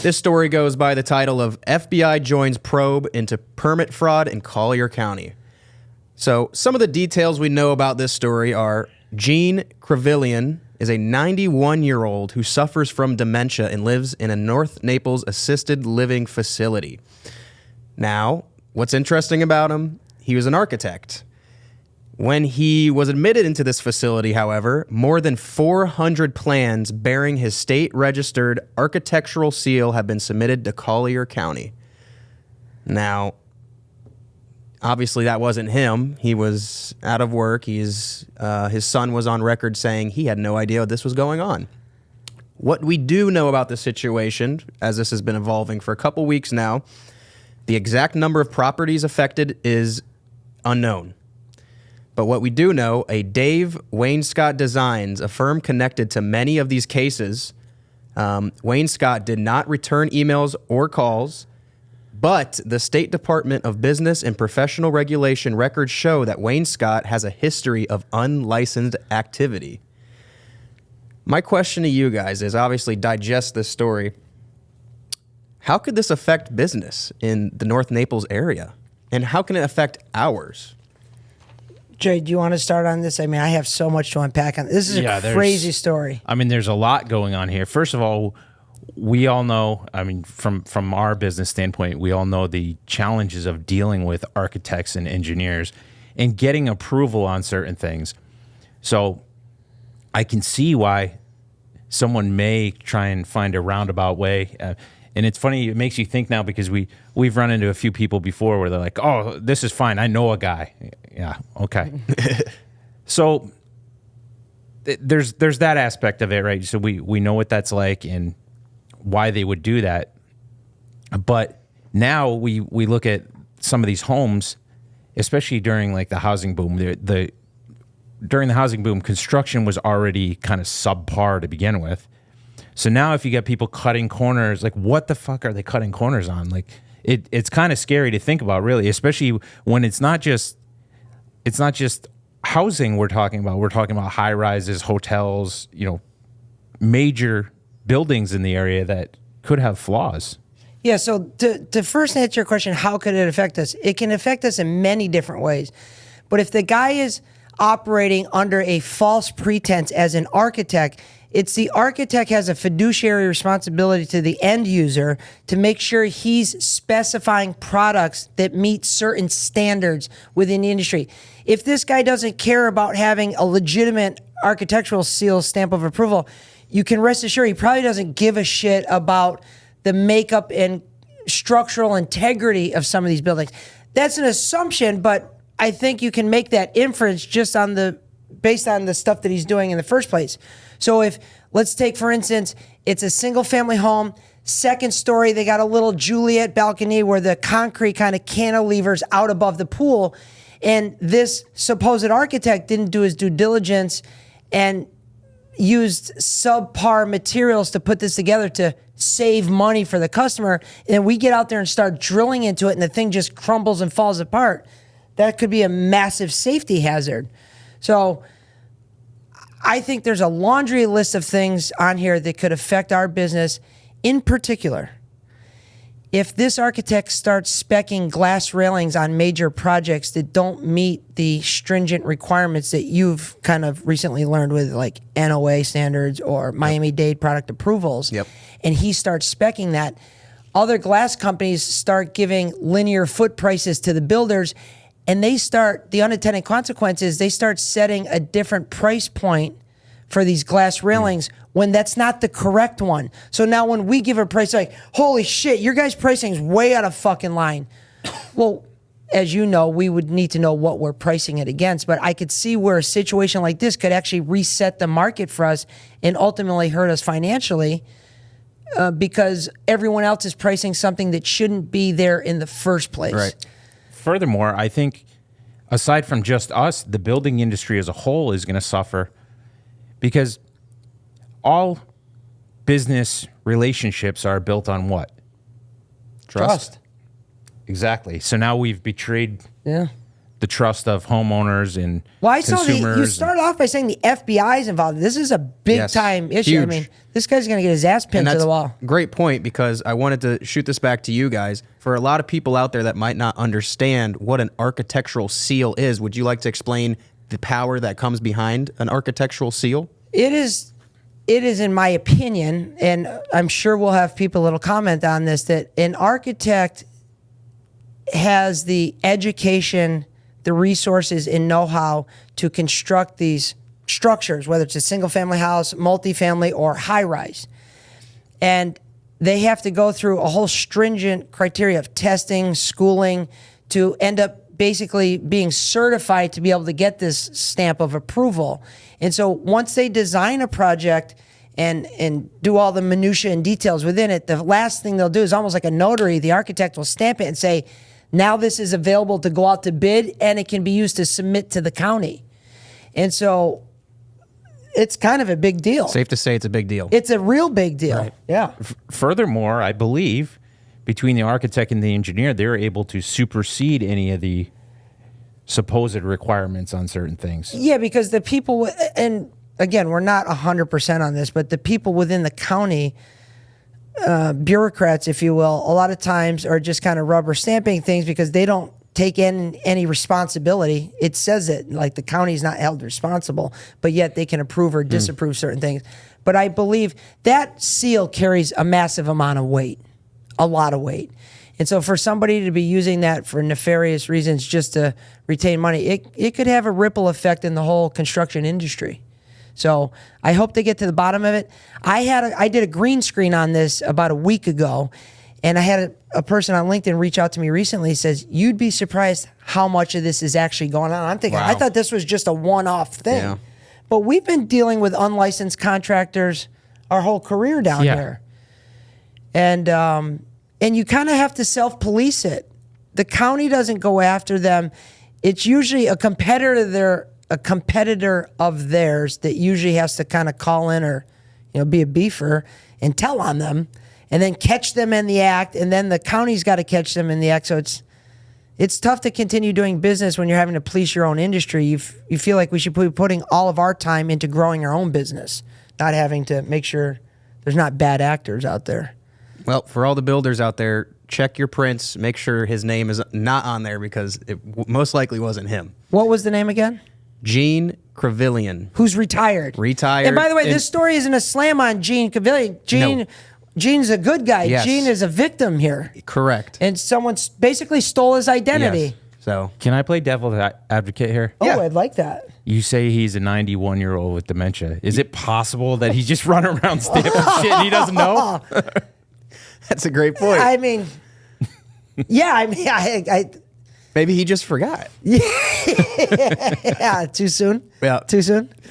This story goes by the title of FBI Joins Probe into Permit Fraud in Collier County. So some of the details we know about this story are Gene Crevillian is a 91-year-old who suffers from dementia and lives in a North Naples assisted living facility. Now, what's interesting about him? He was an architect. When he was admitted into this facility, however, more than 400 plans bearing his state-registered architectural seal have been submitted to Collier County. Now, obviously that wasn't him. He was out of work. His son was on record saying he had no idea this was going on. What we do know about the situation, as this has been evolving for a couple weeks now, the exact number of properties affected is unknown. But what we do know, a Dave Wainscott Designs, a firm connected to many of these cases, Wainscott did not return emails or calls, but the State Department of Business and Professional Regulation records show that Wainscott has a history of unlicensed activity. My question to you guys is, obviously digest this story. How could this affect business in the North Naples area? And how can it affect ours? Jay, do you want to start on this? I mean, I have so much to unpack on this. Is a crazy story. I mean, there's a lot going on here. First of all, we all know, I mean, from our business standpoint, we all know the challenges of dealing with architects and engineers and getting approval on certain things. So I can see why someone may try and find a roundabout way. And it's funny, it makes you think now because we've run into a few people before where they're like, oh, this is fine. I know a guy. Yeah, okay. So there's that aspect of it, right? So we know what that's like and why they would do that. But now we look at some of these homes, especially during like the housing boom. During the housing boom, construction was already kind of subpar to begin with. So now if you get people cutting corners, like what the fuck are they cutting corners on? Like it's kind of scary to think about, really, especially when it's not just housing we're talking about. We're talking about high rises, hotels, major buildings in the area that could have flaws. Yeah, so to first answer your question, how could it affect us? It can affect us in many different ways. But if the guy is operating under a false pretense as an architect, it's the architect has a fiduciary responsibility to the end user to make sure he's specifying products that meet certain standards within the industry. If this guy doesn't care about having a legitimate architectural seal stamp of approval, you can rest assured he probably doesn't give a shit about the makeup and structural integrity of some of these buildings. That's an assumption, but I think you can make that inference just based on the stuff that he's doing in the first place. So if, let's take, for instance, it's a single family home, second story, they got a little Juliet balcony where the concrete kind of cantilevers out above the pool, and this supposed architect didn't do his due diligence and used subpar materials to put this together to save money for the customer, and we get out there and start drilling into it and the thing just crumbles and falls apart. That could be a massive safety hazard. So I think there's a laundry list of things on here that could affect our business. In particular, if this architect starts speccing glass railings on major projects that don't meet the stringent requirements that you've kind of recently learned with like NOA standards or Miami-Dade product approvals, and he starts speccing that, other glass companies start giving linear foot prices to the builders, and the unintended consequences, they start setting a different price point for these glass railings when that's not the correct one. So now when we give a price like, holy shit, your guys' pricing is way out of fucking line. Well, as you know, we would need to know what we're pricing it against, but I could see where a situation like this could actually reset the market for us and ultimately hurt us financially because everyone else is pricing something that shouldn't be there in the first place. Right. Furthermore, I think aside from just us, the building industry as a whole is going to suffer because all business relationships are built on what? Trust. Exactly. So now we've betrayed the the trust of homeowners and Well, I saw consumers. you start off by saying the FBI is involved. This is a big time issue. I Huge. mean, this guy's going to get his ass pinned to the wall. Great point, because I wanted to shoot this back to you guys. For a lot of people out there that might not understand what an architectural seal is, would you like to explain the power that comes behind an architectural seal? It is, in my opinion, and I'm sure we'll have people that'll comment on this, that an architect has the education, the resources, and know-how to construct these structures, whether it's a single-family house, multifamily, or high-rise. And they have to go through a whole stringent criteria of testing, schooling, to end up basically being certified to be able to get this stamp of approval. And so once they design a project and do all the minutia and details within it, the last thing they'll do is almost like a notary. The architect will stamp it and say, now this is available to go out to bid, and it can be used to submit to the county. And so it's kind of a big deal. Safe to say it's a big deal. It's a real big deal. Right. Yeah. Furthermore, I believe between the architect and the engineer, they're able to supersede any of the supposed requirements on certain things. Yeah, because the people, and again, we're not 100% on this, but the people within the county, bureaucrats, if you will, a lot of times are just kind of rubber stamping things because they don't take in any responsibility. It says it, like the county is not held responsible, but yet they can approve or disapprove certain things. But I believe that seal carries a massive amount of weight, a lot of weight. And so for somebody to be using that for nefarious reasons just to retain money, it could have a ripple effect in the whole construction industry. So I hope they get to the bottom of it. I did a green screen on this about a week ago, and I had a person on LinkedIn reach out to me recently. He says, you'd be surprised how much of this is actually going on. I'm thinking, Wow. I thought this was just a one-off thing. Yeah. But we've been dealing with unlicensed contractors our whole career down Yeah. here. And you kind of have to self-police it. The county doesn't go after them. It's usually a competitor of theirs that usually has to kind of call in or, be a beefer and tell on them, and then catch them in the act, and then the county's got to catch them in the act. So it's tough to continue doing business when you're having to police your own industry. You feel like we should be putting all of our time into growing our own business, not having to make sure there's not bad actors out there. Well, for all the builders out there, check your prints. Make sure his name is not on there, because it most likely wasn't him. What was the name again? Gene Crevillian. Who's retired. Retired. And by the way, this story isn't a slam on Gene Crevillian. Gene's a good guy. Yes. Gene is a victim here. Correct. And someone basically stole his identity. Yes. So Can I play devil's advocate here? Oh, Yeah. I'd like that. You say he's a 91-year-old with dementia. Is it possible that he's just running around stamping shit and he doesn't know? that's a great point. I mean, yeah, I mean, I Maybe he just forgot. yeah, too soon? Yeah. Too soon?